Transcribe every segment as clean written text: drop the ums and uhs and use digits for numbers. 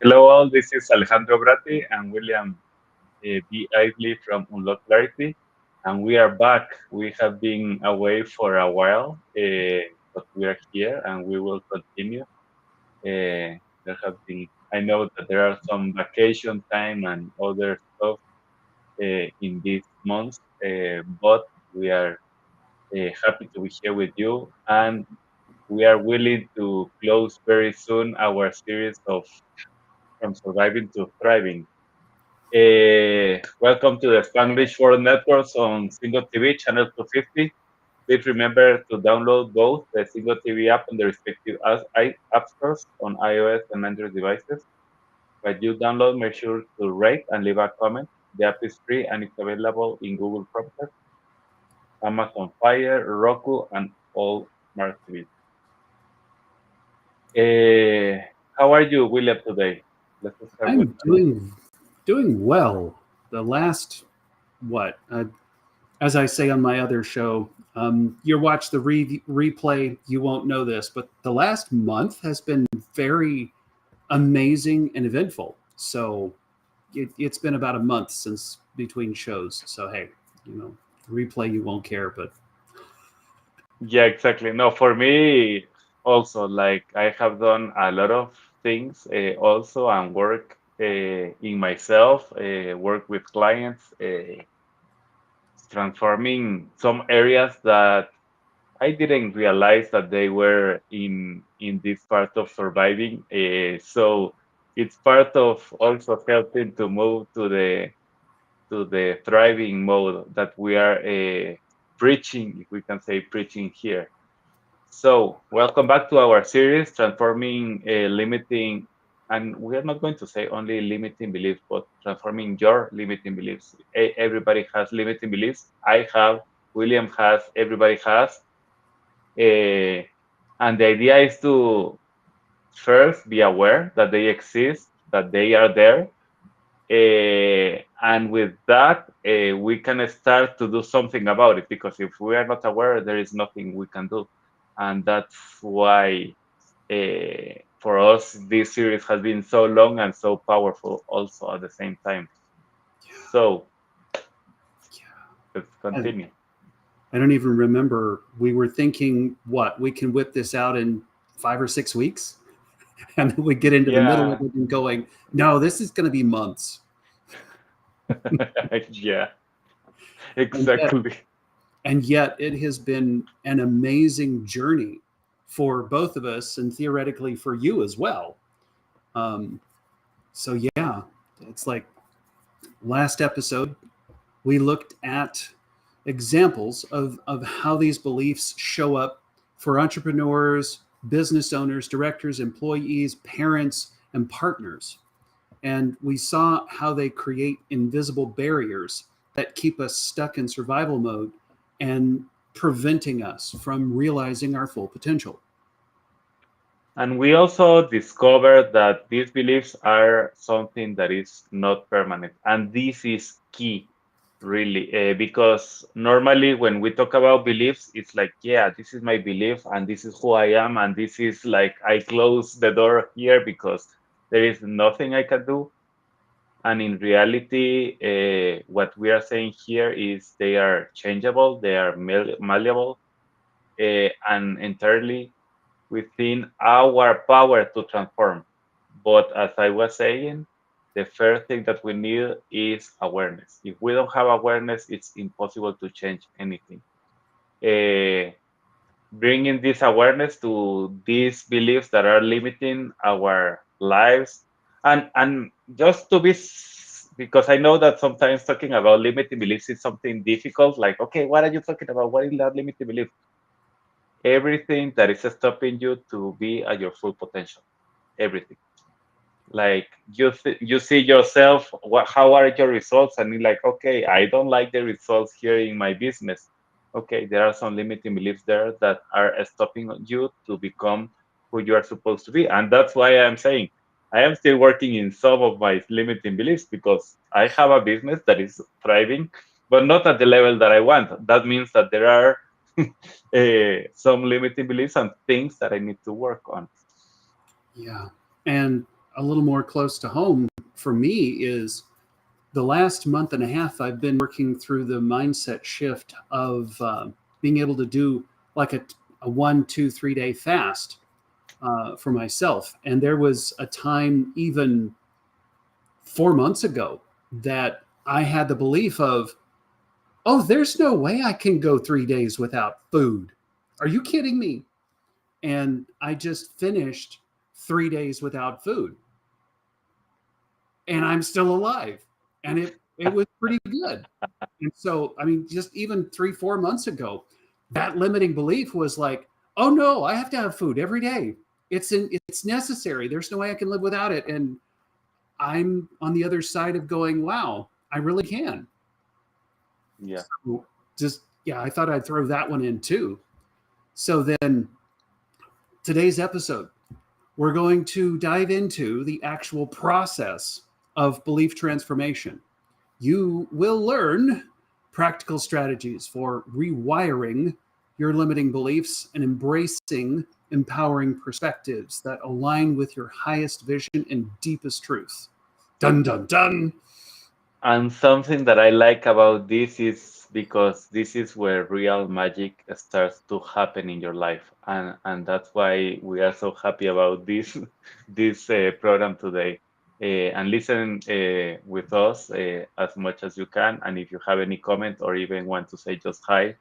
Hello all, this is Alejandro Bratti and William B. Isley from Unlock Clarity, and we are back. We have been away for a while, but we are here and we will continue. There have been, I know that there are some vacation time and other stuff in these months, but we are happy to be here with you, and we are willing to close very soon our series of From Surviving to Thriving. Welcome to the Spanglish World Networks on Single TV channel 250. Please remember to download both the Single TV app and the respective app stores on iOS and Android devices. When you download, make sure to rate and leave a comment. The app is free and it's available in Google Chromecast, Amazon Fire, Roku, and all smart TVs. How are you, William, today? Let's start with I'm doing well. The last what, as I say on my other show, you watch the replay, you won't know this, but the last month has been very amazing and eventful. So it's been about a month since between shows. So hey, replay you won't care, but Yeah, exactly. No, for me also, like I have done a lot of things also and work in myself, work with clients, transforming some areas that I didn't realize that they were in this part of surviving. So it's part of also helping to move to the thriving mode that we are preaching, if we can say preaching here. So, welcome back to our series, Transforming Limiting, and we are not going to say only limiting beliefs, but transforming your limiting beliefs. Everybody has limiting beliefs. I have, William has, everybody has. And the idea is to first be aware that they exist, that they are there. And with that, we can start to do something about it because if we are not aware, there is nothing we can do. And that's why for us this series has been so long and so powerful also at the same time. So let's I, continue. I don't even remember. We were thinking, what, we can whip this out in 5 or 6 weeks, and then we get into the middle Yeah. of it and going, no, this is going to be months. Yeah, And yet, exactly. and yet it has been an amazing journey for both of us and theoretically for you as well. Um, so yeah, it's like last episode, we looked at examples of how these beliefs show up for entrepreneurs, business owners, directors, employees, parents, and partners. And we saw how they create invisible barriers that keep us stuck in survival mode and preventing us from realizing our full potential. And we also discovered that these beliefs are something that is not permanent. And this is key, really, because normally when we talk about beliefs, it's like, yeah, this is my belief and this is who I am. And this is like, I close the door here because there is nothing I can do. And in reality, what we are saying here is they are changeable, they are malleable, and entirely within our power to transform. But as I was saying, the first thing that we need is awareness. If we don't have awareness, it's impossible to change anything. Uh, Bringing this awareness to these beliefs that are limiting our lives, and just to be, because I know that sometimes talking about limiting beliefs is something difficult. Like, okay, what are you talking about? What is that limiting belief? Everything that is stopping you to be at your full potential, everything. Like you see yourself, how are your results, and you're like, okay, I don't like the results here in my business. Okay, there are some limiting beliefs there that are stopping you to become who you are supposed to be, and that's why I'm saying I am still working in some of my limiting beliefs because I have a business that is thriving, but not at the level that I want. That means that there are some limiting beliefs and things that I need to work on. Yeah. And a little more close to home for me is the last month and a half, I've been working through the mindset shift of being able to do like a 1, 2, 3 day fast for myself. And there was a time even 4 months ago that I had the belief of, oh, there's no way I can go 3 days without food. Are you kidding me? And I just finished 3 days without food and I'm still alive. And it was pretty good. And so, I mean, just even 3, 4 months ago, that limiting belief was like, oh no, I have to have food every day. It's necessary. There's no way I can live without it. And I'm on the other side of going, wow, I really can. Yeah. So just yeah, I thought I'd throw that one in too. So then today's episode, we're going to dive into the actual process of belief transformation. You will learn practical strategies for rewiring your limiting beliefs and embracing empowering perspectives that align with your highest vision and deepest truth. Dun, dun, dun. And something that I like about this is because this is where real magic starts to happen in your life, and that's why we are so happy about this this program today. And listen with us as much as you can. And if you have any comment or even want to say just hi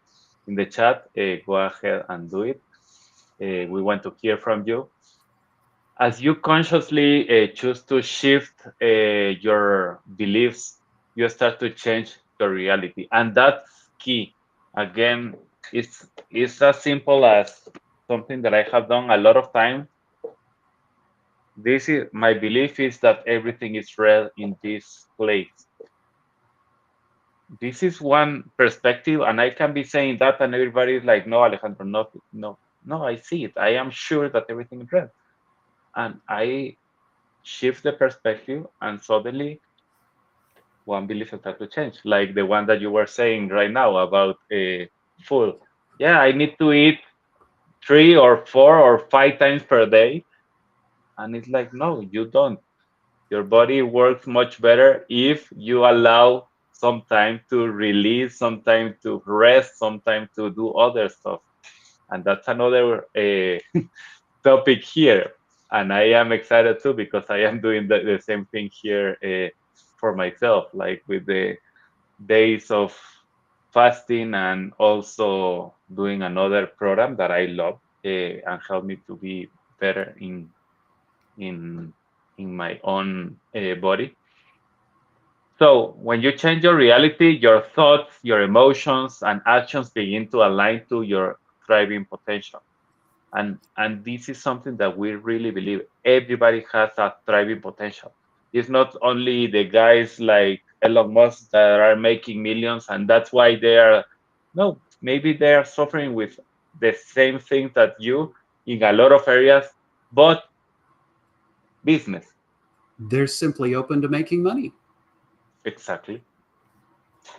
in the chat, go ahead and do it. We want to hear from you as you consciously choose to shift your beliefs, you start to change your reality, and that's key. Again, it's as simple as something that I have done a lot of time. This is my belief is that everything is red in this place. This is one perspective, and I can be saying that, and everybody is like, "No, Alejandro, no, no, no. I see it. I am sure that everything is red," and I shift the perspective, and suddenly one belief start to change, like the one that you were saying right now about food. Yeah, I need to eat 3 or 4 or 5 times per day, and it's like, no, you don't. Your body works much better if you allow some time to release, some time to rest, some time to do other stuff. And that's another topic here. And I am excited too because I am doing the same thing here for myself, like with the days of fasting, and also doing another program that I love and help me to be better in in my own body. So when you change your reality, your thoughts, your emotions, and actions begin to align to your thriving potential. And this is something that we really believe everybody has a thriving potential. It's not only the guys like Elon Musk that are making millions, and that's why they are. No, maybe they are suffering with the same thing that you in a lot of areas, but business. They're simply open to making money. Exactly.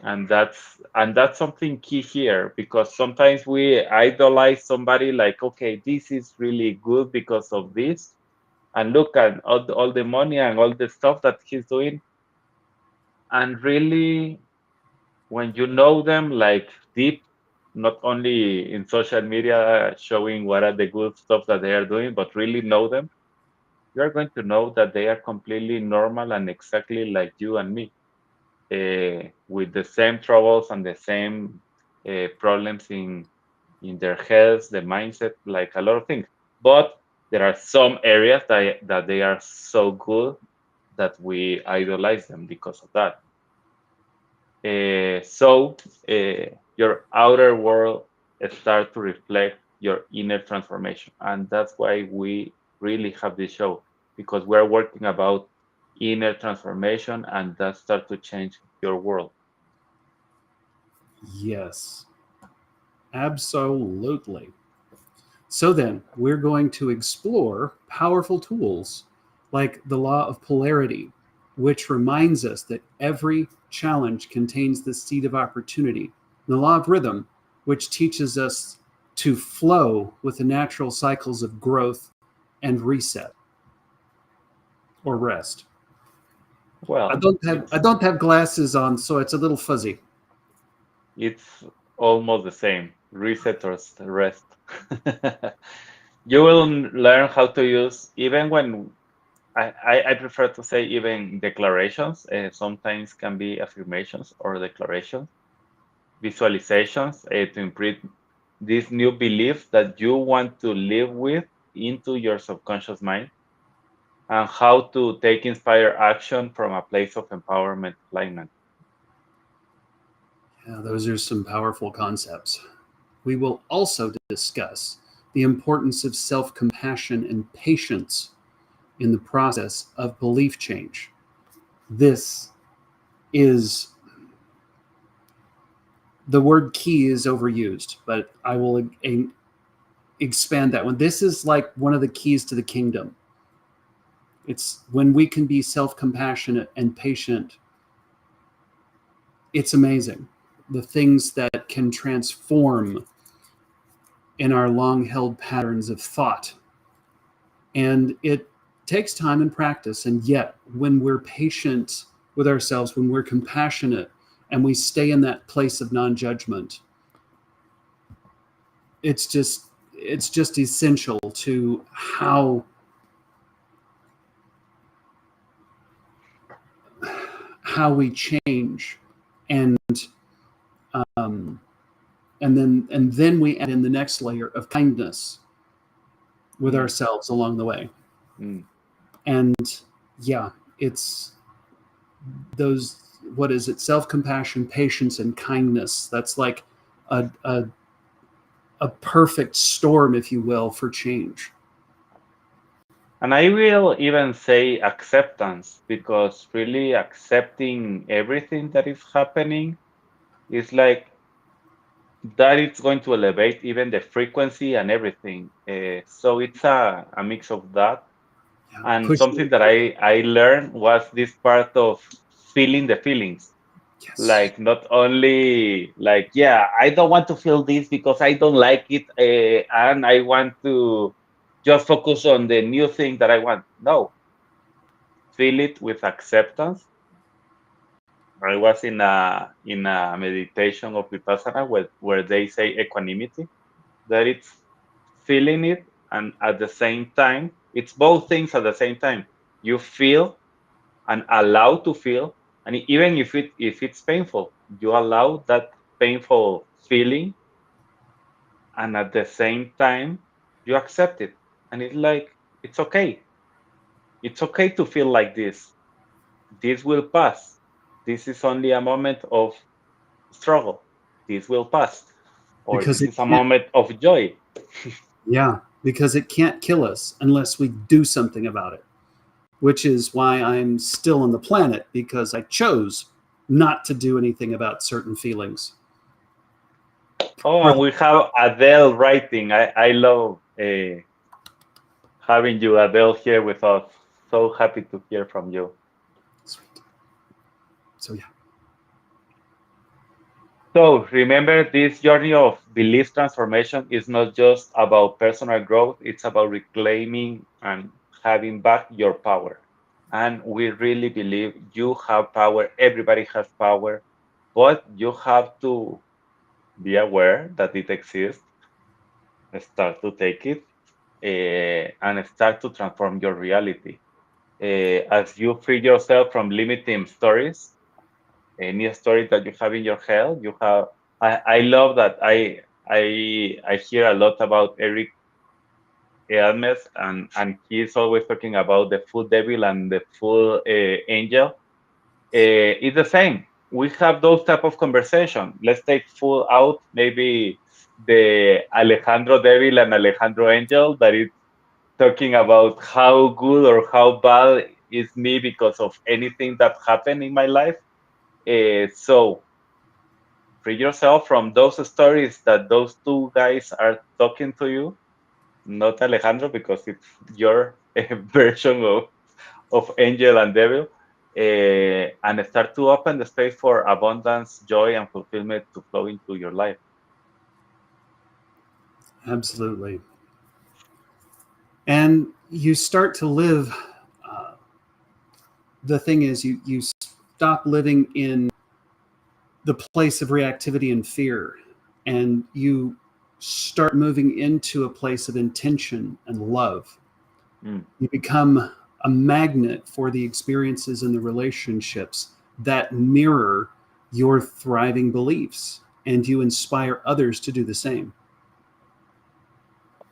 And that's something key here, because sometimes we idolize somebody like, okay, this is really good because of this, and look at all the money and all the stuff that he's doing. And really, when you know them like deep, not only in social media showing what are the good stuff that they are doing, but really know them, you are going to know that they are completely normal and exactly like you and me, with the same troubles and the same problems in their heads, the mindset, like a lot of things. But there are some areas that they are so good that we idolize them because of that. So your outer world start to reflect your inner transformation, and that's why we really have this show, because we're working about inner transformation, and that start to change your world. Yes, absolutely. So then, we're going to explore powerful tools like the law of polarity, which reminds us that every challenge contains the seed of opportunity, and the law of rhythm, which teaches us to flow with the natural cycles of growth and reset. or rest. I Well, don't have I don't have glasses on, so it's a little fuzzy. it's almost the same. Reset or rest. You will learn how to use, even when I prefer to say even declarations, sometimes can be affirmations or declarations, visualizations, to imprint this new belief that you want to live with into your subconscious mind, and how to take inspired action from a place of empowerment alignment. Yeah, those are some powerful concepts. We will also discuss the importance of self compassion and patience in the process of belief change. This is the word key is overused, but I will expand that one. This is like one of the keys to the kingdom. It's when we can be self compassionate and patient, it's amazing. The things that can transform in our long held patterns of thought. And it takes time and practice. And yet, when we're patient with ourselves, when we're compassionate, and we stay in that place of non judgment, it's just it's just essential to how we change, and um, and then we add in the next layer of kindness with Mm, ourselves along the way. mm. And yeah, it's those, what is it, self-compassion, patience, and kindness. That's like a perfect storm, if you will, for change. And I will even say acceptance, because really accepting everything that is happening is like that it's going to elevate even the frequency and everything. So it's a mix of that. Yeah, And pushing something it. that I learned was this part of feeling the feelings. Yes, Like not only like, yeah, I don't want to feel this because I don't like it, and I want to just focus on the new thing that I want. No, feel it with acceptance. I was in a meditation of Vipassana where they say equanimity, that it's feeling it, and at the same time, it's both things at the same time. You feel and allow to feel, and even if it's painful, you allow that painful feeling, and at the same time, you accept it. And it's like, it's okay. It's okay to feel like this. This will pass. This is only a moment of struggle. This will pass. Or because this it is a can't. moment of joy. Yeah, because it can't kill us unless we do something about it. Which is why I'm still on the planet, because I chose not to do anything about certain feelings. Oh, Or and we have Adele writing. I love having you, Adele, here with us. So happy to hear from you. sweet. So yeah, So remember, this journey of belief transformation is not just about personal growth, it's about reclaiming and having back your power. And we really believe you have power, everybody has power, but you have to be aware that it exists, start to take it, and start to transform your reality. As you free yourself from limiting stories, any story that you have in your head, you have. I love that. I hear a lot about Eric Hermes, and he's always talking about the full devil and the full angel. It's the same. We have those type of conversation. Let's take full out, maybe the Alejandro devil and Alejandro angel, that is talking about how good or how bad is me because of anything that happened in my life. So free yourself from those stories that those two guys are talking to you, not Alejandro, because it's your version of angel and devil, and start to open the space for abundance, joy, and fulfillment to flow into your life. absolutely. And you start to live. Uh, the thing is, you stop living in the place of reactivity and fear, and you start moving into a place of intention and love. Mm. You become a magnet for the experiences and the relationships that mirror your thriving beliefs, and you inspire others to do the same.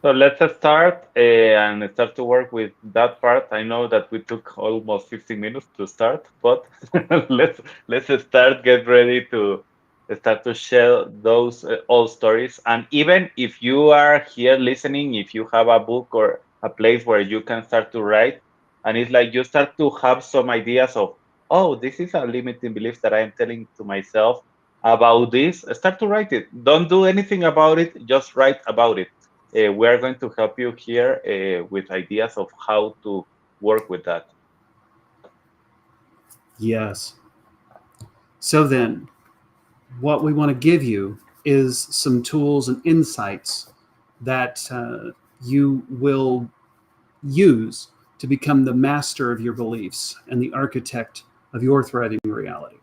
So let's start and start to work with that part. I know that we took almost 15 minutes to start, but let's start. Get ready to start to share those old stories. And even if you are here listening, if you have a book or a place where you can start to write, and it's like you start to have some ideas of, oh, this is a limiting belief that I am telling to myself about this. Start to write it. Don't do anything about it. Just write about it. We are going to help you here with ideas of how to work with that. Yes. So then, what we want to give you is some tools and insights that you will use to become the master of your beliefs and the architect of your thriving reality.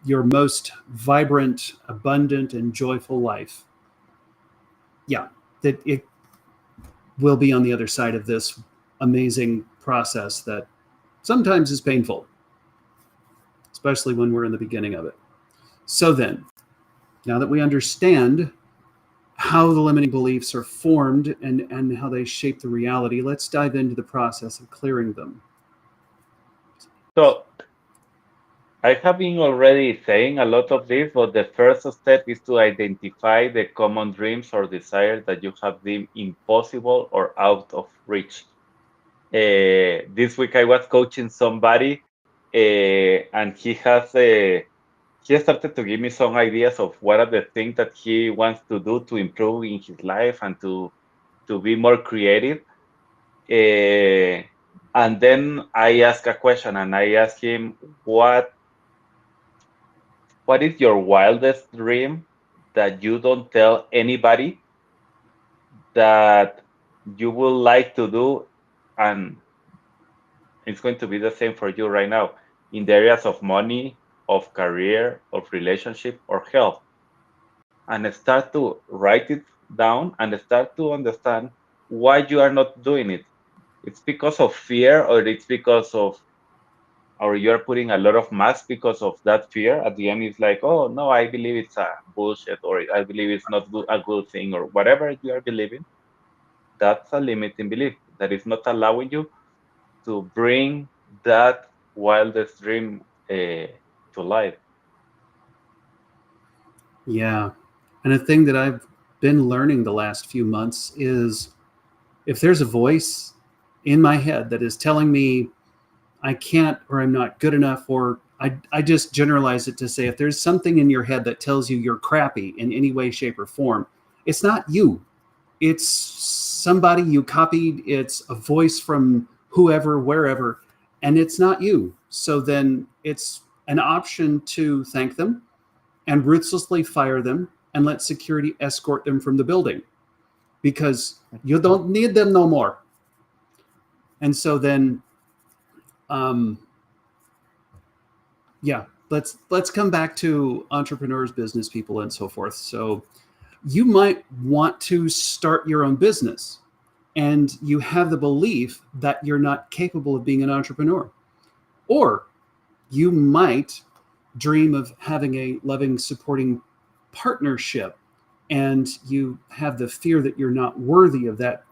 Your most vibrant, abundant, and joyful life. Yeah, that it will be on the other side of this amazing process that sometimes is painful, especially when we're in the beginning of it. So then, now that we understand how the limiting beliefs are formed and how they shape the reality, let's dive into the process of clearing them. So I have been already saying a lot of this, but the first step is to identify the common dreams or desires that you have deemed impossible or out of reach. This week I was coaching somebody, and he started to give me some ideas of what are the things that he wants to do to improve in his life and to be more creative. Uh, and then I asked a question and I asked him, what is your wildest dream that you don't tell anybody that you would like to do? And it's going to be the same for you right now in the areas of money, of career, of relationship, or health. And start to write it down and start to understand why you are not doing it. It's because of fear, or it's because of, or you're putting a lot of mask because of that fear. At the end, it's like, oh no, I believe it's a bullshit, or I believe it's not a good thing, or whatever you are believing. That's a limiting belief that is not allowing you to bring that wildest dream to life. Yeah. And a thing that I've been learning the last few months is if there's a voice in my head that is telling me I can't or I'm not good enough, or I just generalize it to say if there's something in your head that tells you you're crappy in any way, shape, or form, it's not you. It's somebody you copied, it's a voice from whoever, wherever, and it's not you. So then it's an option to thank them and ruthlessly fire them and let security escort them from the building because you don't need them no more. And so then, um, yeah, let's come back to entrepreneurs, business people, and so forth. So you might want to start your own business, and you have the belief that you're not capable of being an entrepreneur, or you might dream of having a loving, supporting partnership, and you have the fear that you're not worthy of that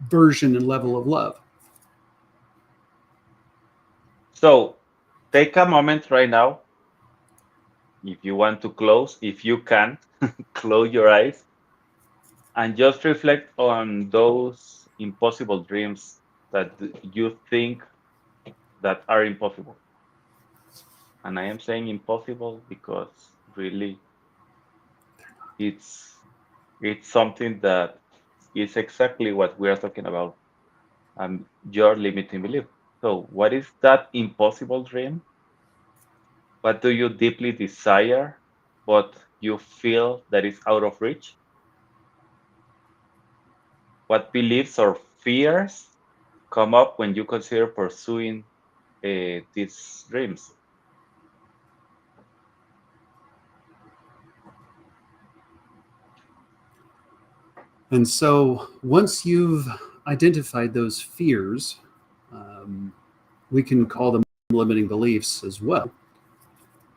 version and level of love. So take a moment right now, if you want to close, if you can, close your eyes and just reflect on those impossible dreams that you think that are impossible. And I am saying impossible because really it's it's something that is exactly what we are talking about, your limiting belief. So what is that impossible dream? What do you deeply desire but you feel that is out of reach? What beliefs or fears come up when you consider pursuing these dreams. And so once you've identified those fears, we can call them limiting beliefs as well.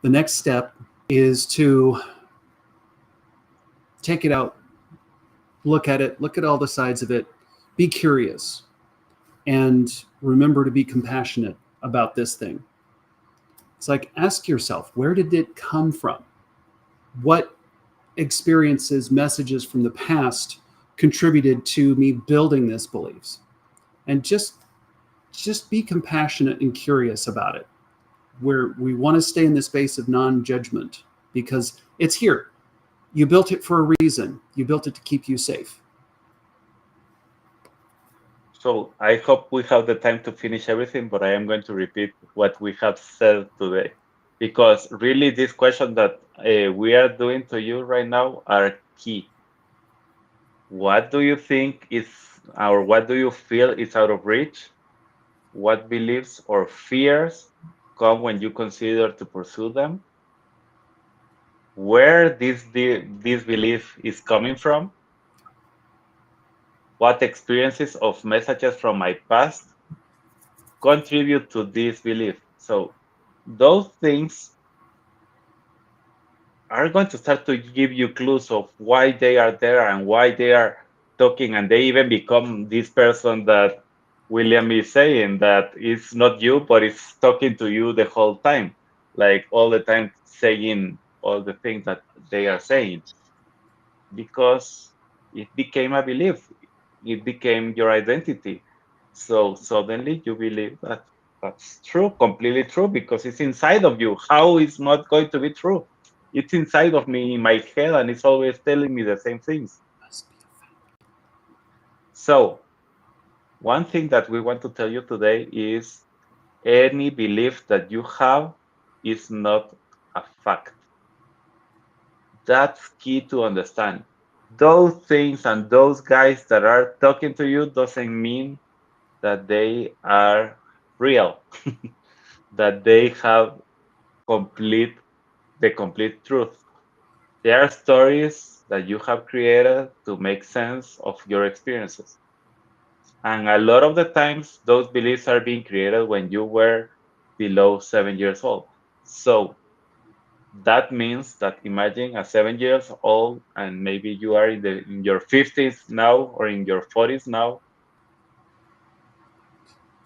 The next step is to take it out, look at it, look at all the sides of it, be curious, and remember to be compassionate about this thing. It's like, ask yourself, where did it come from? What experiences, messages from the past contributed to me building this beliefs? And just be compassionate and curious about it. Where we want to stay in the space of non-judgment because it's here. You built it for a reason. You built it to keep you safe. So I hope we have the time to finish everything, but I am going to repeat what we have said today. Because really, these questions that we are doing to you right now are key. What do you think is, or what do you feel is out of reach? What beliefs or fears come when you consider to pursue them? Where this belief is coming from? What experiences of messages from my past contribute to this belief? So those things are going to start to give you clues of why they are there and why they are talking, and they even become this person that William is saying that it's not you, but it's talking to you the whole time, like all the time saying all the things that they are saying, because it became a belief, it became your identity. So suddenly you believe that that's true, completely true, because it's inside of you. How is not going to be true? It's inside of me, in my head, and it's always telling me the same things. So one thing that we want to tell you today is any belief that you have is not a fact. That's key to understand. Those things and those guys that are talking to you doesn't mean that they are real, that they have complete the complete truth. They are stories that you have created to make sense of your experiences. And a lot of the times, those beliefs are being created when you were below 7 years old. So that means that imagine a 7 years old, and maybe you are in your 50s now or in your 40s now,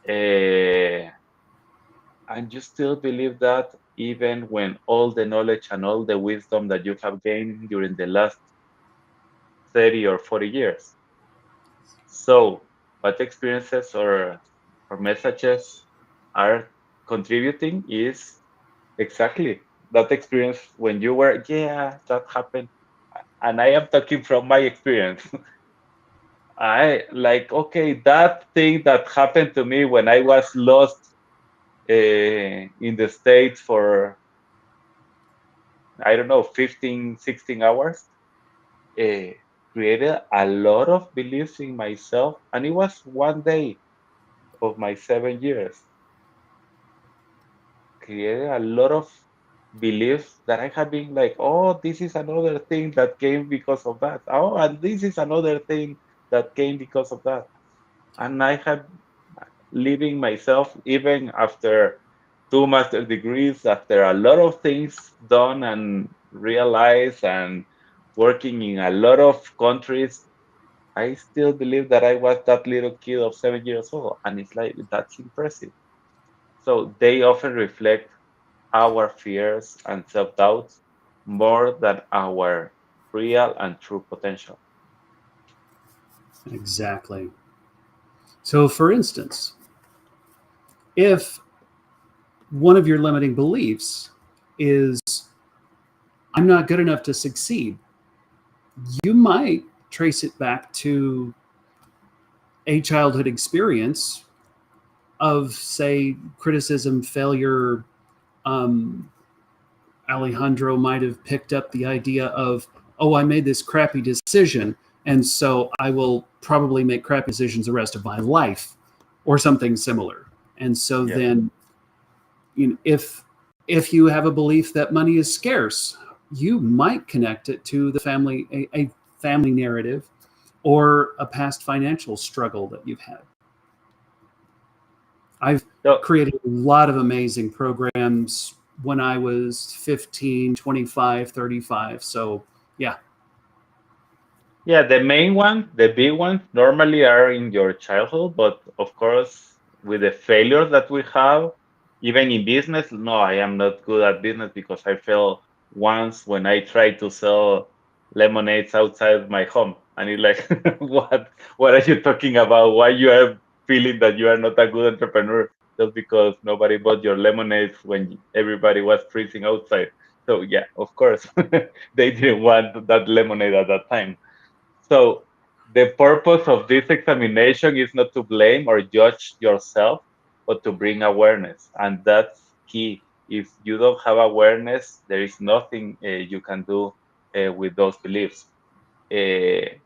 uh, and you still believe that even when all the knowledge and all the wisdom that you have gained during the last 30 or 40 years. So, what experiences or messages are contributing is exactly that experience when you were, yeah, that happened. And I am talking from my experience. I like, okay, that thing that happened to me when I was lost in the States for, I don't know, 15, 16 hours, uh, created a lot of beliefs in myself. And it was one day of my 7 years, created a lot of beliefs that I have been like, oh, this is another thing that came because of that. Oh, and this is another thing that came because of that. And I have living myself even after two master degrees, after a lot of things done and realized and working in a lot of countries, I still believe that I was that little kid of 7 years old. And it's like, that's impressive. So they often reflect our fears and self doubts more than our real and true potential. Exactly. So, for instance, if one of your limiting beliefs is, I'm not good enough to succeed, you might trace it back to a childhood experience of, say, criticism, failure. Um, Alejandro might have picked up the idea of, oh, I made this crappy decision, and so I will probably make crappy decisions the rest of my life, or something similar. And so Yes. then If you have a belief that money is scarce, you might connect it to the a family narrative or a past financial struggle that you've had. I've So created a lot of amazing programs when I was 15, 25, 35. So, yeah. yeah, the main one, the big ones, normally are in your childhood, but of course, with the failures that we have, even in business, no, I am not good at business because I failed once when I tried to sell lemonades outside my home, and it's like, what are you talking about? Why you are feeling that you are not a good entrepreneur just because nobody bought your lemonades when everybody was freezing outside? So yeah, of course, they didn't want that lemonade at that time. So the purpose of this examination is not to blame or judge yourself, but to bring awareness. And that's key. If you don't have awareness, there is nothing you can do with those beliefs. Uh,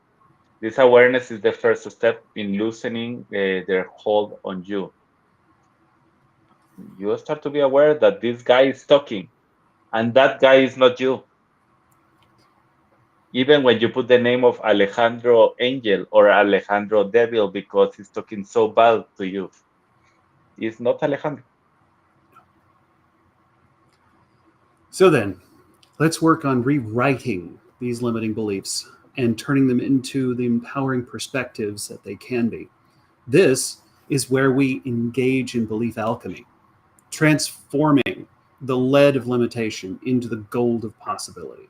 this awareness is the first step in loosening their hold on you. You start to be aware that this guy is talking, and that guy is not you. Even when you put the name of Alejandro Angel or Alejandro Devil because he's talking so bad to you, it's not Alejandro. So then, let's work on rewriting these limiting beliefs and turning them into the empowering perspectives that they can be. This is where we engage in belief alchemy, transforming the lead of limitation into the gold of possibility.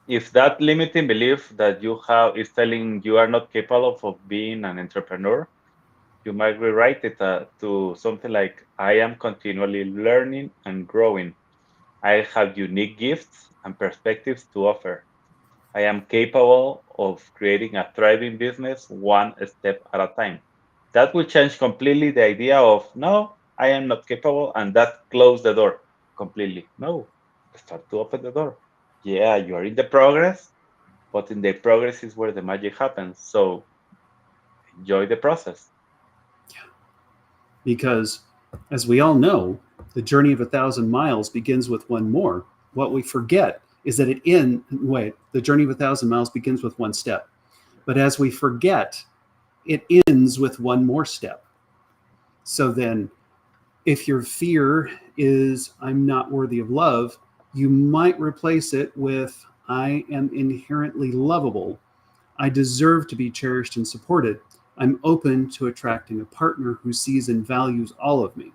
If that limiting belief that you have is telling you are not capable of being an entrepreneur, you might rewrite it to something like, I am continually learning and growing. I have unique gifts and perspectives to offer. I am capable of creating a thriving business one step at a time. That will change completely the idea of, no, I am not capable, and that close the door completely. No, start to open the door. Yeah, you are in the progress, but in the progress is where the magic happens. So enjoy the process. Because, as we all know, the journey of 1,000 miles begins with one more. What we forget is that the journey of 1,000 miles begins with one step. But as we forget, it ends with one more step. So then, if your fear is, I'm not worthy of love, you might replace it with, I am inherently lovable. I deserve to be cherished and supported. I'm open to attracting a partner who sees and values all of me.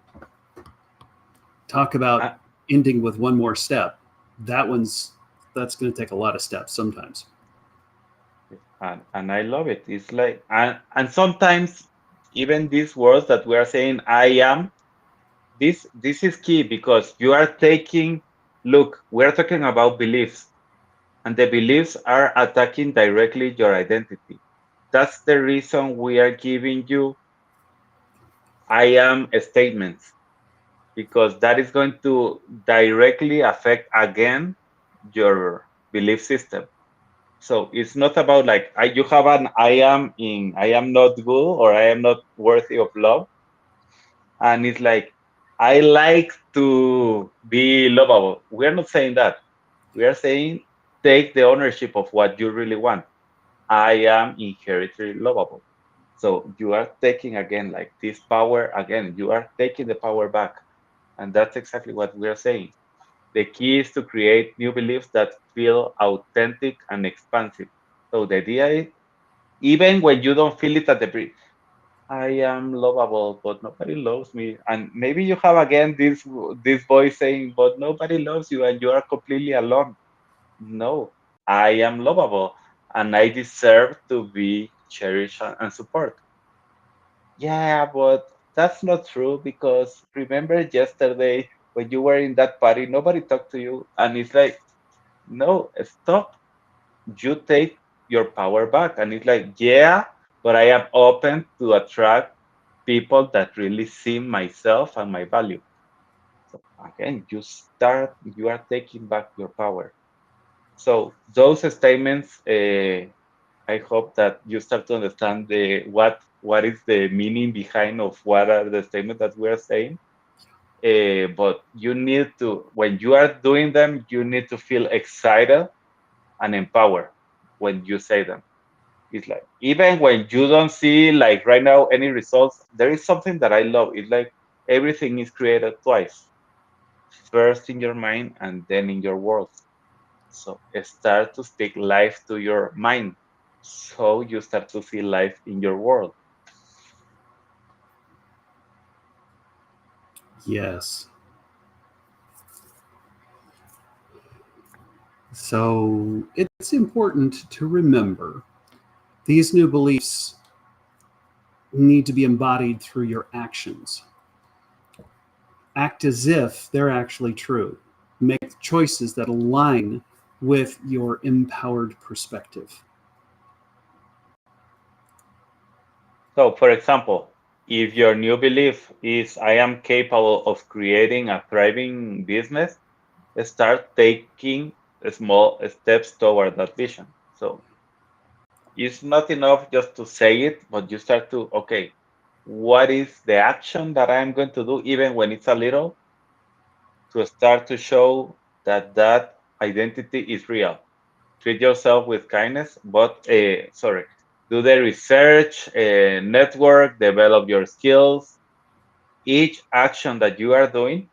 Talk about Uh, ending with one more step. That one's that's going to take a lot of steps sometimes. and I love it. It's like, and sometimes even these words that we are saying, I am, this is key because you are taking, look, we're talking about beliefs, and the beliefs are attacking directly your identity. That's the reason we are giving you I am statements, because that is going to directly affect again your belief system. So it's not about like, you have an I am in I am not good or I am not worthy of love, and it's like, I like to be lovable. We are not saying that. We are saying, take the ownership of what you really want. I am inherently lovable. So you are taking again like this power again. You are taking the power back, and that's exactly what we are saying. The key is to create new beliefs that feel authentic and expansive. So the idea is, even when you don't feel it at the brief, I am lovable, but nobody loves me. And maybe you have again this voice saying, but nobody loves you and you are completely alone. No, I am lovable and I deserve to be cherished and support. Yeah, but that's not true because remember yesterday when you were in that party, nobody talked to you. And it's like, no, stop. You take your power back. And it's like, yeah, but I am open to attract people that really see myself and my value. So again, you are taking back your power. So those statements, I hope that you start to understand what is the meaning behind of what are the statements that we are saying. But you need to, when you are doing them, you need to feel excited and empowered when you say them. It's like even when you don't see like right now any results, there is something that I love. It's like everything is created twice, first in your mind and then in your world. So start to speak life to your mind. So you start to see life in your world. Yes. So it's important to remember these new beliefs need to be embodied through your actions. Act as if they're actually true. Make choices that align with your empowered perspective. So, for example, if your new belief is I am capable of creating a thriving business, start taking small steps toward that vision. So, it's not enough just to say it, but you start to, okay, what is the action that I'm going to do, even when it's a little, to start to show that that identity is real. Treat yourself with kindness, but sorry, do the research, network, develop your skills. Each action that you are doing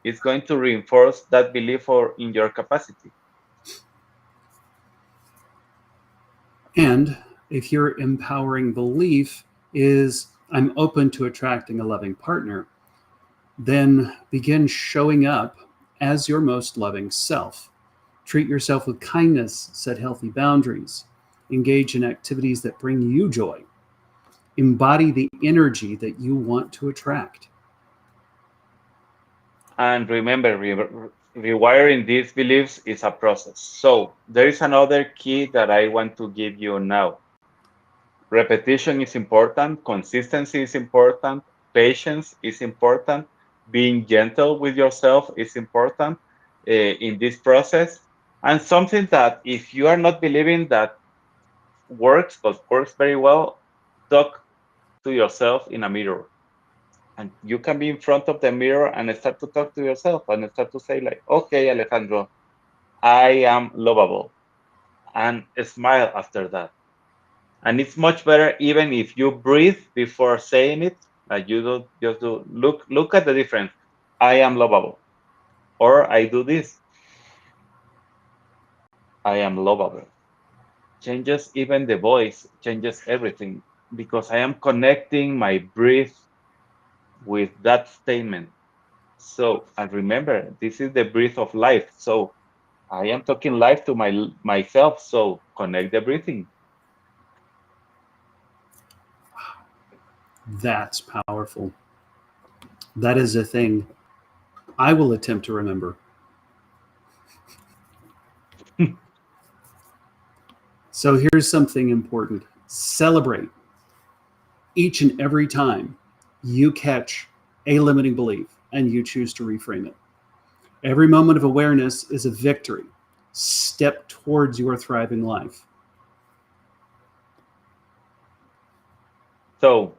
is going to reinforce that belief or in your capacity. And if your empowering belief is, I'm open to attracting a loving partner, then begin showing up as your most loving self. Treat yourself with kindness, set healthy boundaries, engage in activities that bring you joy, embody the energy that you want to attract. And remember, rewiring these beliefs is a process. So there is another key that I want to give you now. Repetition is important, consistency is important, patience is important, being gentle with yourself is important in this process. And something that if you are not believing that works, but works very well, talk to yourself in a mirror. And you can be in front of the mirror and start to talk to yourself and start to say like, okay, Alejandro, I am lovable, and smile after that. And it's much better even if you breathe before saying it. You don't just do look at the difference. I am lovable, or I do this. I am lovable. Changes even the voice, changes everything because I am connecting my breath with that statement. So, and remember, this is the breath of life. So I am talking life to myself. So connect the breathing. That's powerful. That is a thing I will attempt to remember. So here's something important: celebrate each and every time you catch a limiting belief and you choose to reframe it. Every moment of awareness is a victory. Step towards your thriving life. So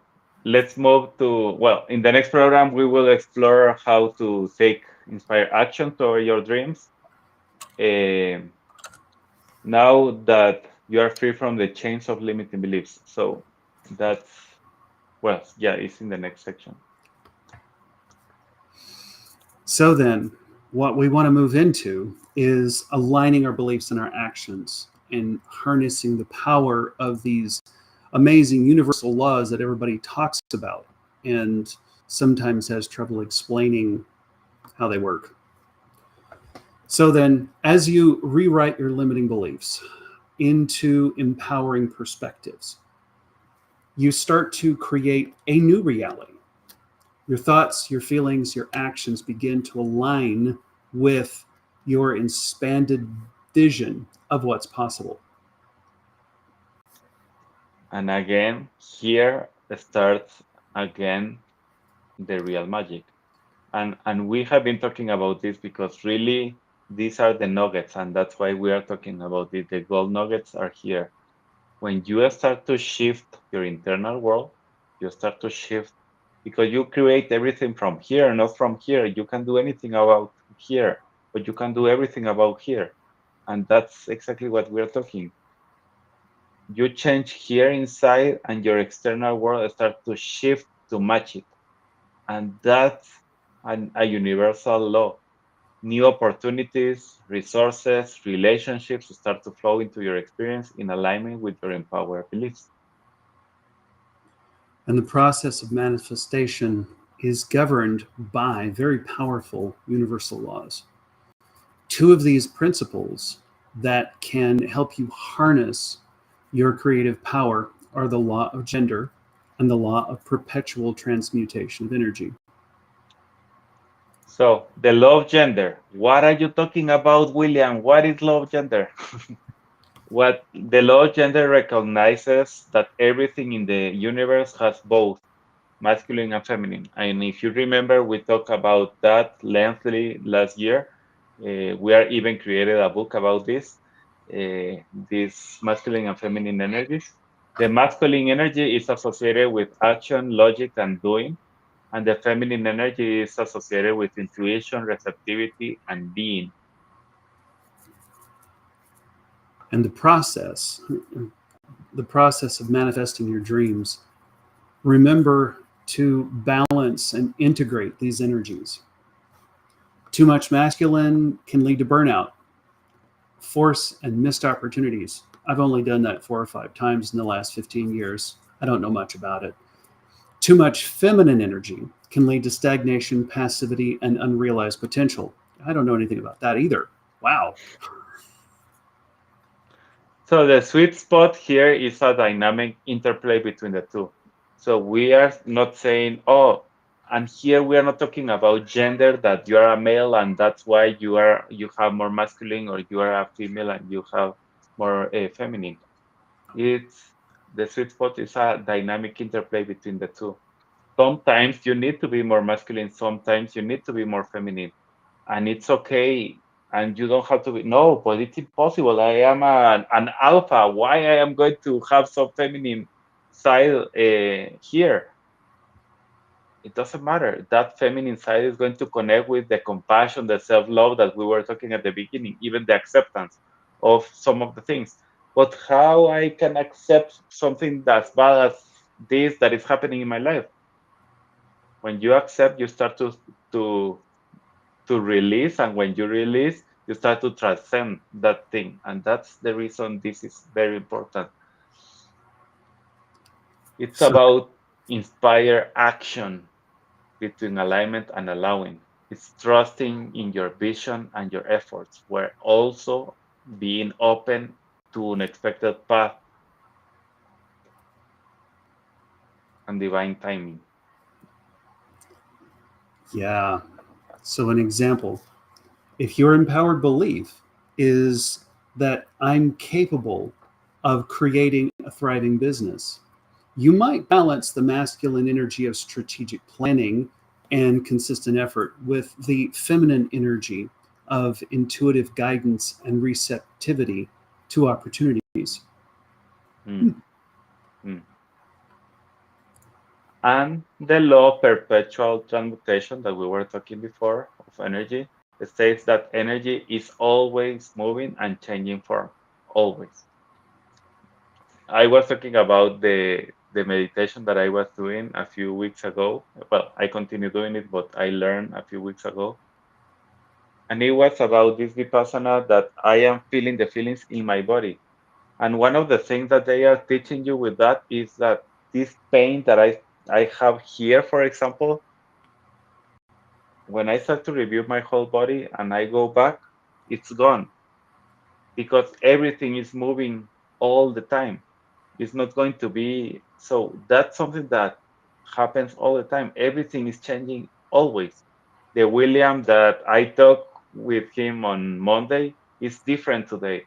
let's move to, well, in the next program, we will explore how to take inspired action toward your dreams. Um Now that you are free from the chains of limiting beliefs. So that's, well, yeah, it's in the next section. So then, what we want to move into is aligning our beliefs and our actions and harnessing the power of these amazing universal laws that everybody talks about and sometimes has trouble explaining how they work. So then, as you rewrite your limiting beliefs into empowering perspectives, you start to create a new reality. Your thoughts, your feelings, your actions begin to align with your expanded vision of what's possible. And again, here starts again the real magic. And we have been talking about this because really these are the nuggets, and that's why we are talking about it. The gold nuggets are here. When you start to shift your internal world, you start to shift because you create everything from here, not from here. You can do anything about here, but you can do everything about here. And that's exactly what we're talking. You change here inside, and your external world starts to shift to match it. And that's a universal law. New opportunities, resources, relationships start to flow into your experience in alignment with your empowered beliefs. And the process of manifestation is governed by very powerful universal laws. Two of these principles that can help you harness your creative power are the law of gender and the law of perpetual transmutation of energy. So, the law of gender. What are you talking about, William? What is law of gender? What the law of gender recognizes that everything in the universe has both masculine and feminine. And if you remember, we talked about that lengthily last year. We are even created a book about this, these masculine and feminine energies. The masculine energy is associated with action, logic, and doing, and the feminine energy is associated with intuition, receptivity, and being. And the process of manifesting your dreams, remember to balance and integrate these energies. Too much masculine can lead to burnout, force, and missed opportunities. I've only done that 4 or 5 times in the last 15 years. I don't know much about it. Too much feminine energy can lead to stagnation, passivity, and unrealized potential. I don't know anything about that either. Wow. So the sweet spot here is a dynamic interplay between the two. So we are not saying, oh, and here we are not talking about gender, that you are a male and that's why you have more masculine, or you are a female and you have more feminine. It's the sweet spot is a dynamic interplay between the two. Sometimes you need to be more masculine, sometimes you need to be more feminine, and it's okay. And you don't have to be, no, but it's impossible. I am an alpha. Why I am going to have some feminine side here? It doesn't matter. That feminine side is going to connect with the compassion, the self-love that we were talking at the beginning, even the acceptance of some of the things. But how I can accept something that's bad as this that is happening in my life? When you accept, you start to to release, and when you release, you start to transcend that thing. And that's the reason this is very important. It's So, about inspire action between alignment and allowing. It's trusting in your vision and your efforts, where also being open to unexpected path and divine timing. yeah. So, an example, if your empowered belief is that I'm capable of creating a thriving business, you might balance the masculine energy of strategic planning and consistent effort with the feminine energy of intuitive guidance and receptivity to opportunities. Mm, mm. And the law of perpetual transmutation that we were talking before of energy states that energy is always moving and changing form, always. I was talking about the meditation that I was doing a few weeks ago. Well, I continue doing it, but I learned a few weeks ago. And it was about this vipassana that I am feeling the feelings in my body. And one of the things that they are teaching you with that is that this pain that I have here, for example, when I start to review my whole body and I go back, it's gone because everything is moving all the time. It's not going to be so. That's something that happens all the time. Everything is changing always. The William that I talked with him on Monday is different today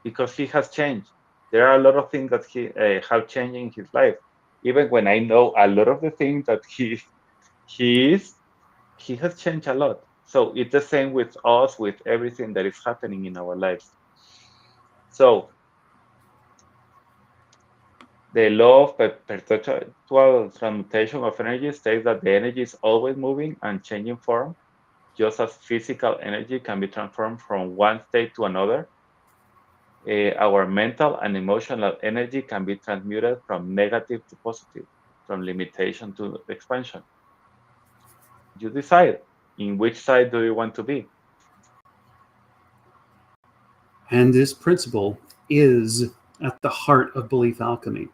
because he has changed. There are a lot of things that he have changed in his life. Even when I know a lot of the things that he is, he has changed a lot. So it's the same with us, with everything that is happening in our lives. So The law of perpetual transmutation of energy states that the energy is always moving and changing form, just as physical energy can be transformed from one state to another. Our mental and emotional energy can be transmuted from negative to positive, from limitation to expansion. You decide in which side do you want to be. And this principle is at the heart of belief alchemy.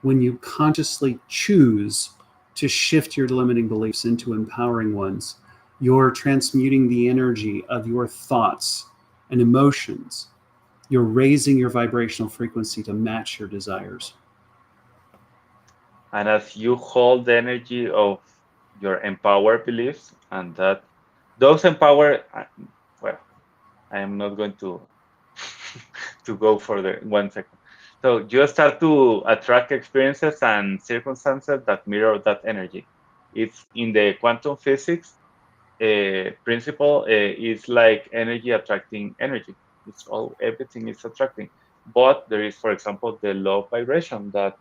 When you consciously choose to shift your limiting beliefs into empowering ones, you're transmuting the energy of your thoughts and emotions. You're raising your vibrational frequency to match your desires. And as you hold the energy of your empowered beliefs, and that those empower, well, I am not going to to go further. 1 second. So you start to attract experiences and circumstances that mirror that energy. It's in the quantum physics principle. It's like energy attracting energy. It's all everything is attracting. But there is, for example, the law of vibration that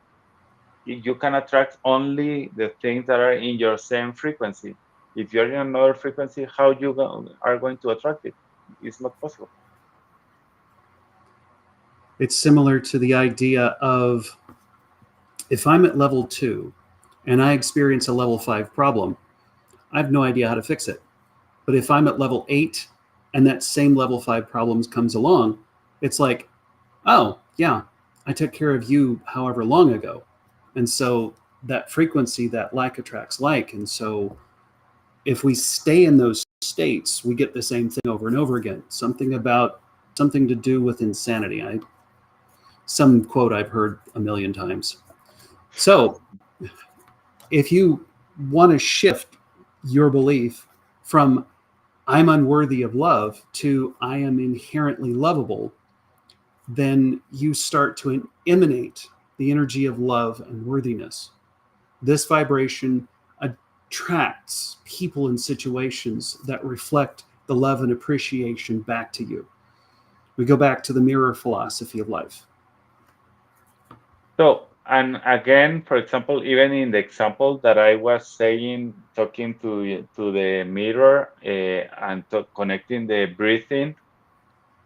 you can attract only the things that are in your same frequency. If you're in another frequency, how you are going to attract it? It's not possible. It's similar to the idea of if I'm at level 2 and I experience a level 5 problem, I have no idea how to fix it. But if I'm at level 8 and that same level 5 problems comes along, it's like, oh, yeah, I took care of you however long ago. And so that frequency, that like attracts like. And so if we stay in those states, we get the same thing over and over again. Something to do with insanity. Some quote I've heard a million times. So if you want to shift your belief from I'm unworthy of love to I am inherently lovable, then you start to emanate the energy of love and worthiness. This vibration attracts people and situations that reflect the love and appreciation back to you. We go back to the mirror philosophy of life. So, and again, for example, even in the example that I was saying, talking to the mirror and connecting the breathing,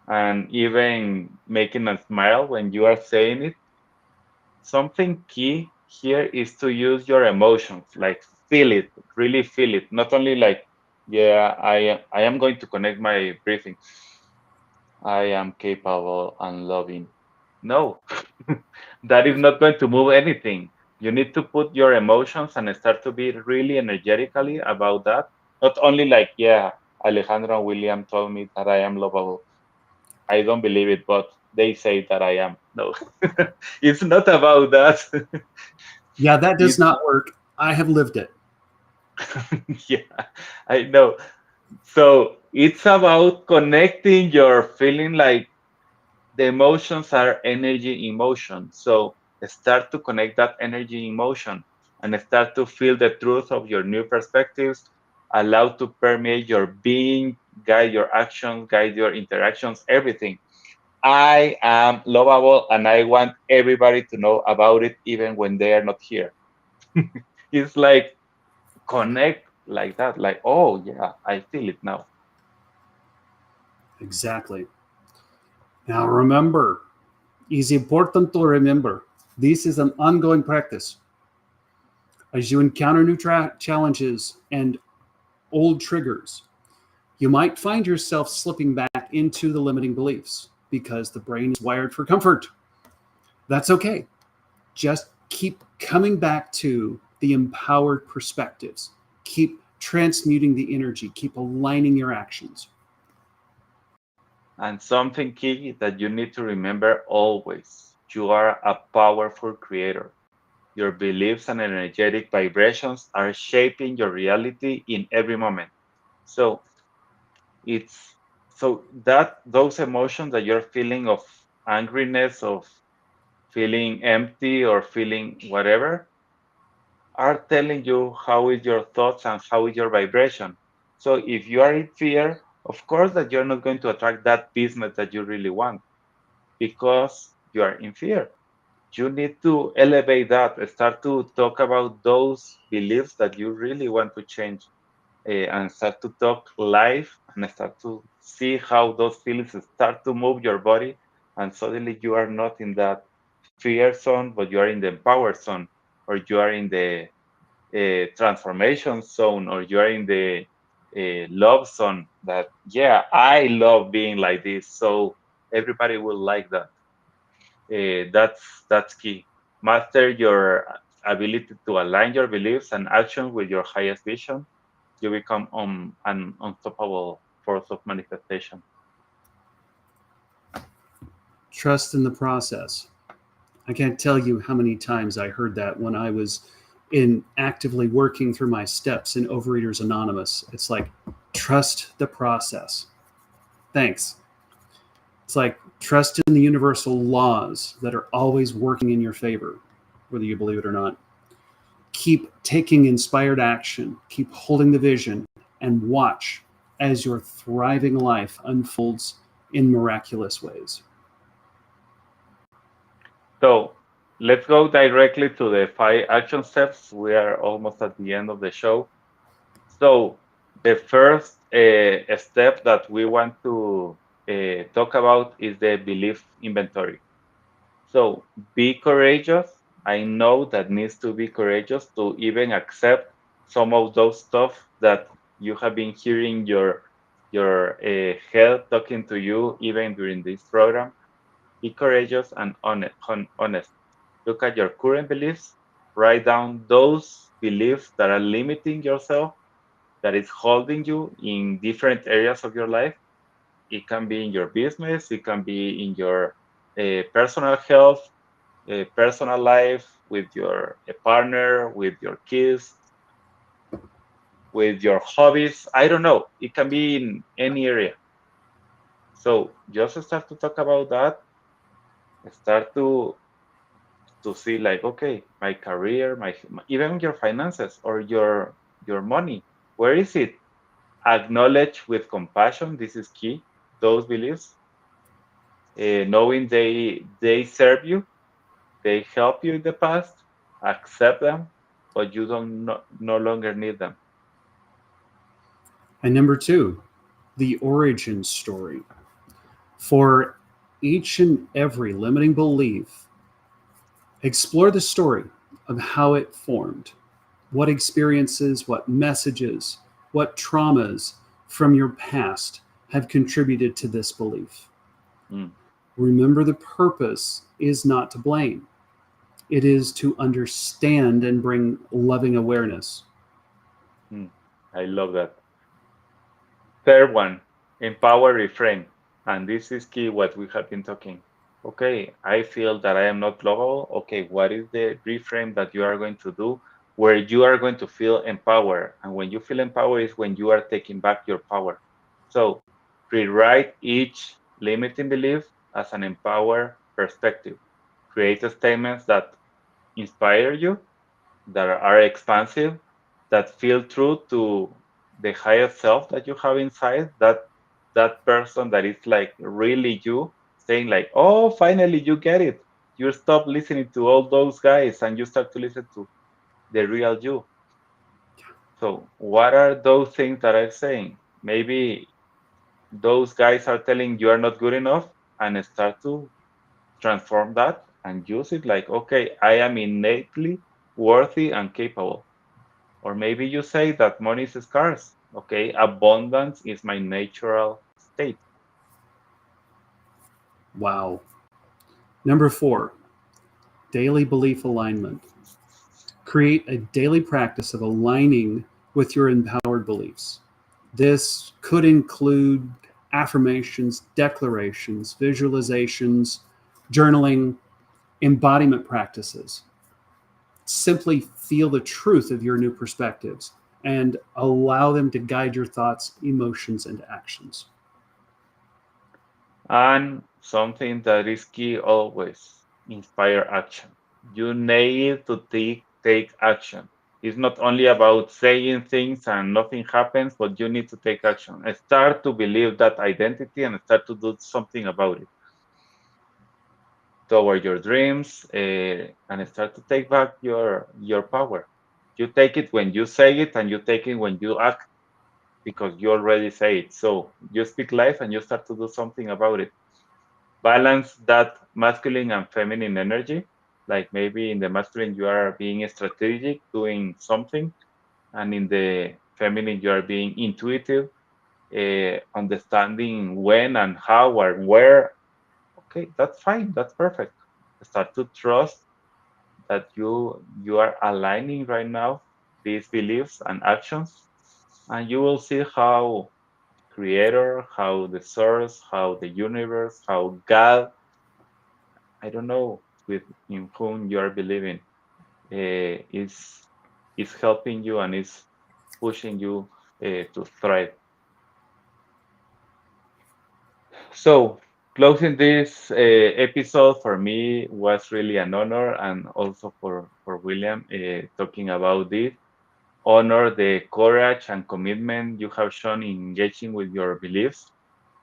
and even making a smile when you are saying it, something key here is to use your emotions, like feel it, really feel it. Not only like, yeah, I am going to connect my breathing. I am capable and loving. No, that is not going to move anything. You need to put your emotions and start to be really energetically about that. Not only like, yeah, Alejandro and William told me that I am lovable. I don't believe it, but they say that I am. No, it's not about that. Yeah, that does It's not work. I have lived it. yeah, I know. So it's about connecting your feeling like the emotions are energy in motion. So start to connect that energy in motion and start to feel the truth of your new perspectives, allow to permeate your being, guide your actions, guide your interactions, everything. I am lovable and I want everybody to know about it even when they are not here. It's like connect like that, like, oh yeah, I feel it now. Exactly. Now remember, it's important to remember this is an ongoing practice. As you encounter new challenges and old triggers, you might find yourself slipping back into the limiting beliefs because the brain is wired for comfort. That's okay. Just keep coming back to the empowered perspectives. Keep transmuting the energy, keep aligning your actions. And something key that you need to remember always, you are a powerful creator. Your beliefs and energetic vibrations are shaping your reality in every moment. So it's so that those emotions that you're feeling of angriness, of feeling empty or feeling whatever, are telling you how is your thoughts and how is your vibration. So if you are in fear, of course that you're not going to attract that business that you really want because you are in fear. you need to elevate that, start to talk about those beliefs that you really want to change, and start to talk live and start to see how those feelings start to move your body. And suddenly you are not in that fear zone, but you are in the empower zone, or you are in the transformation zone, or you are in the love zone. That, yeah, I love being like this. So everybody will like that. That's key. Master your ability to align your beliefs and actions with your highest vision. You become an unstoppable force of manifestation. Trust in the process. I can't tell you how many times I heard that when I was in actively working through my steps in Overeaters Anonymous. It's like, trust the process. Thanks. It's like, trust in the universal laws that are always working in your favor, whether you believe it or not. Keep taking inspired action, keep holding the vision, and watch as your thriving life unfolds in miraculous ways. So let's go directly to the 5 action steps. We are almost at the end of the show. So the first step that we want to talk about is the belief inventory. So be courageous. I know that needs to be courageous to even accept some of those stuff that you have been hearing your head talking to you even during this program. Be courageous and honest. Look at your current beliefs. Write down those beliefs that are limiting yourself, that is holding you in different areas of your life. It can be in your business, it can be in your personal health, personal life, with your partner, with your kids, with your hobbies. I don't know. It can be in any area. So just start to talk about that. Start to see like, okay, my career, even your finances or your money. Where is it? Acknowledge with compassion. This is key. Those beliefs, knowing they serve you, they help you in the past. Accept them, but you don't no longer need them. And number two, the origin story. For each and every limiting belief, explore the story of how it formed, what experiences, what messages, what traumas from your past have contributed to this belief. Mm, Remember, the purpose is not to blame, it is to understand and bring loving awareness. mm. I love that. Third one, empower reframe. And this is key what we have been talking. Okay, I feel that I am not lovable. Okay, what is the reframe that you are going to do where you are going to feel empowered? And when you feel empowered is when you are taking back your power. So rewrite each limiting belief as an empowered perspective. Create statements that inspire you, that are expansive, that feel true to the highest self that you have inside, that person that is like really you, saying like, oh, finally you get it. You stop listening to all those guys and you start to listen to the real you. So what are those things that I'm saying? Maybe those guys are telling you are not good enough, and start to transform that and use it like, okay, I am innately worthy and capable. Or maybe you say that money is scarce. Okay, abundance is my natural state. Wow. Number four, daily belief alignment. Create a daily practice of aligning with your empowered beliefs. This could include affirmations, declarations, visualizations, journaling, embodiment practices. Simply feel the truth of your new perspectives and allow them to guide your thoughts, emotions, and actions. And something that is key always, inspire action. You need to take action. It's not only about saying things and nothing happens, but you need to take action. And start to believe that identity and start to do something about it. toward your dreams, and start to take back your power. You take it when you say it, and you take it when you act because you already say it. So you speak life and you start to do something about it. Balance that masculine and feminine energy. Like maybe in the masculine, you are being strategic, doing something, and in the feminine, you are being intuitive, understanding when and how or where. Okay, that's fine. That's perfect. Start to trust that you are aligning right now these beliefs and actions, and you will see how creator, how the source, how the universe, how God, I don't know, with in whom you are believing, is helping you and is pushing you to thrive. So, closing this episode for me was really an honor, and also for William talking about this. Honor the courage and commitment you have shown in engaging with your beliefs.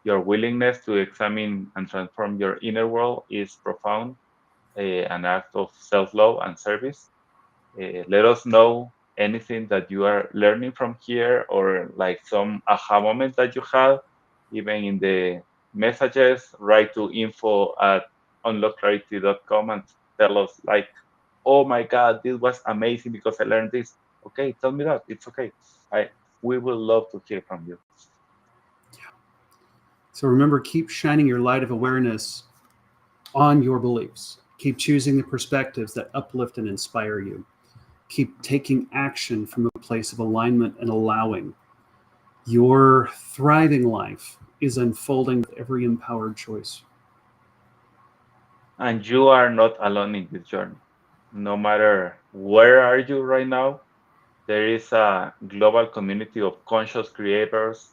Your willingness to examine and transform your inner world is profound, an act of self love and service. Let us know anything that you are learning from here, or like some aha moment that you had, even in the messages. Write to info@unlockclarity.com and tell us like, oh my God, this was amazing because I learned this. Okay, tell me that. It's okay. I We will love to hear from you. So remember, keep shining your light of awareness on your beliefs. Keep choosing the perspectives that uplift and inspire you. Keep taking action from a place of alignment and allowing. Your thriving life is unfolding with every empowered choice. And you are not alone in this journey. No matter where are you right now, there is a global community of conscious creators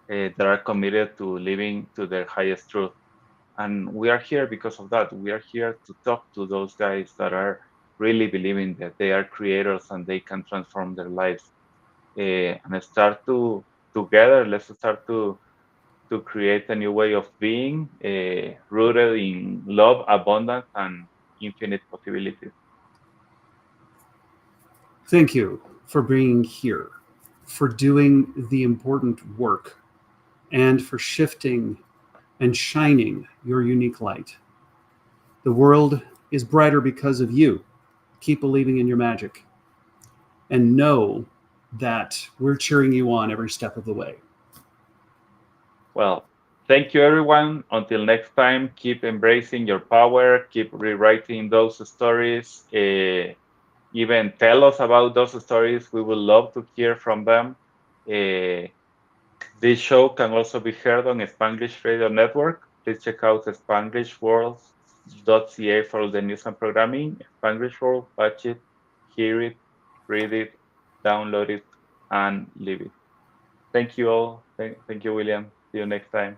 that are committed to living to their highest truth. And we are here because of that. We are here to talk to those guys that are really believing that they are creators and they can transform their lives. And start to together. Let's start to create a new way of being, rooted in love, abundance, and infinite possibilities. Thank you for being here, for doing the important work, and for shifting and shining your unique light. The world is brighter because of you. Keep believing in your magic and know that we're cheering you on every step of the way. Well, thank you, everyone. Until next time, keep embracing your power, keep rewriting those stories. Even tell us about those stories. We would love to hear from them. Uh, this show can also be heard on Spanglish Radio Network. Please check out spanglishworld.ca for all the news and programming. Spanglish World, watch it, hear it, read it, download it, and live it. Thank you all. Thank you, William. See you next time.